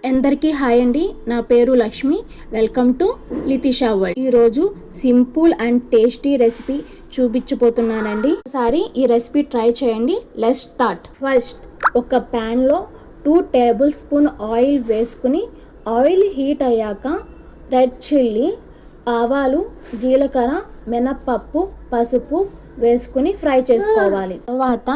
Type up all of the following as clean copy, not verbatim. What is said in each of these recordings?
అందరికీ హాయ్ అండి. నా పేరు Lakshmi. Welcome to Lithisha world. ఈరోజు సింపుల్ అండ్ టేస్టీ రెసిపీ చూపించబోతున్నానండి. ఒకసారి ఈ రెసిపీ ట్రై చేయండి. Let's start. ఫస్ట్ ఒక ప్యాన్లో 2 టేబుల్ స్పూన్ ఆయిల్ వేసుకుని ఆయిల్ హీట్ అయ్యాక రెడ్ చిల్లీ, ఆవాలు, జీలకర్ర, మినప్పప్పు, పసుపు వేసుకుని ఫ్రై చేసుకోవాలి. తర్వాత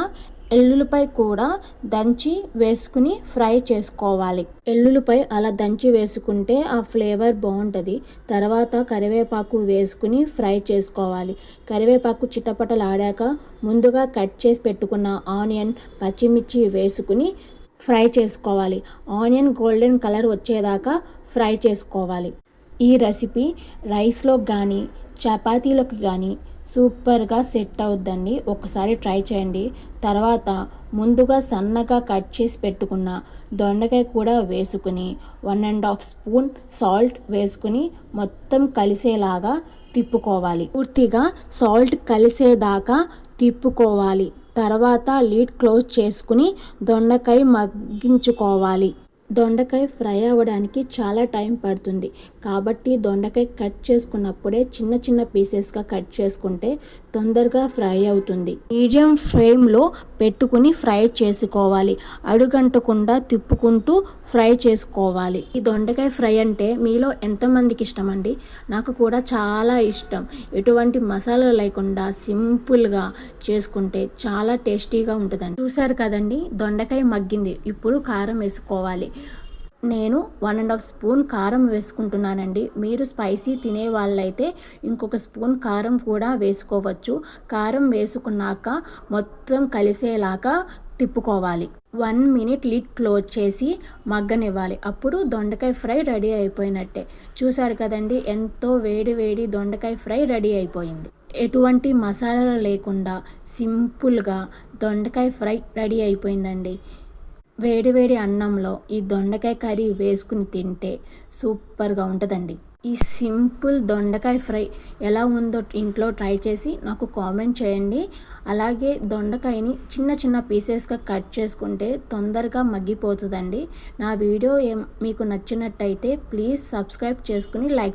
ఎల్లుల్లిపాయ కూడా దంచి వేసుకుని ఫ్రై చేసుకోవాలి. ఎల్లుల్లిపాయ అలా దంచి వేసుకుంటే ఆ ఫ్లేవర్ బాగుంటుంది. తర్వాత కరివేపాకు వేసుకుని ఫ్రై చేసుకోవాలి. కరివేపాకు చిటపటలాడాక ముందుగా కట్ చేసి పెట్టుకున్న ఆనియన్, పచ్చిమిర్చి వేసుకుని ఫ్రై చేసుకోవాలి. ఆనియన్ గోల్డెన్ కలర్ వచ్చేదాకా ఫ్రై చేసుకోవాలి. ఈ రెసిపీ రైస్లో కానీ చపాతీలోకి కానీ సూపర్గా సెట్ అవుద్దండి. ఒకసారి ట్రై చేయండి. తర్వాత ముందుగా సన్నగా కట్ చేసి పెట్టుకున్న దొండకాయ కూడా వేసుకుని 1.5 స్పూన్ సాల్ట్ వేసుకుని మొత్తం కలిసేలాగా తిప్పుకోవాలి. పూర్తిగా సాల్ట్ కలిసేదాకా తిప్పుకోవాలి. తర్వాత లిడ్ క్లోజ్ చేసుకుని దొండకాయ మగ్గించుకోవాలి. దొండకాయ ఫ్రై అవ్వడానికి చాలా టైం పడుతుంది కాబట్టి దొండకాయ కట్ చేసుకున్నప్పుడే చిన్న చిన్న పీసెస్గా కట్ చేసుకుంటే తొందరగా ఫ్రై అవుతుంది. మీడియం ఫ్లేమ్లో పెట్టుకుని ఫ్రై చేసుకోవాలి. అడుగంటకుండా తిప్పుకుంటూ ఫ్రై చేసుకోవాలి. ఈ దొండకాయ ఫ్రై అంటే మీలో ఎంతమందికి ఇష్టం అండి? నాకు కూడా చాలా ఇష్టం. ఎటువంటి మసాలా లేకుండా సింపుల్గా చేసుకుంటే చాలా టేస్టీగా ఉంటుందండి. చూసారు కదండి, దొండకాయ మగ్గింది. ఇప్పుడు కారం వేసుకోవాలి. నేను 1.5 స్పూన్ కారం వేసుకుంటున్నానండి. మీరు స్పైసీ తినే వాళ్ళైతే ఇంకొక స్పూన్ కారం కూడా వేసుకోవచ్చు. కారం వేసుకున్నాక మొత్తం కలిసేలాగా తిప్పుకోవాలి. 1 మినిట్ లిడ్ క్లోజ్ చేసి మగ్గనివ్వాలి. అప్పుడు దొండకాయ ఫ్రై రెడీ అయిపోయినట్టే. చూసారు కదండి, ఎంతో వేడి వేడి దొండకాయ ఫ్రై రెడీ అయిపోయింది. ఎటువంటి మసాలాలు లేకుండా సింపుల్గా దొండకాయ ఫ్రై రెడీ అయిపోయిందండి. వేడి వేడి అన్నంలో ఈ దొండకాయ కర్రీ వేసుకుని తింటే సూపర్గా ఉంటుందండి. ఈ సింపుల్ దొండకాయ ఫ్రై ఎలా ఉందో ఇంట్లో ట్రై చేసి నాకు కామెంట్ చేయండి. అలాగే దొండకాయని చిన్న చిన్న పీసెస్గా కట్ చేసుకుంటే తొందరగా మగ్గిపోతుందండి. నా వీడియో మీకు నచ్చినట్టయితే ప్లీజ్ సబ్స్క్రైబ్ చేసుకుని లైక్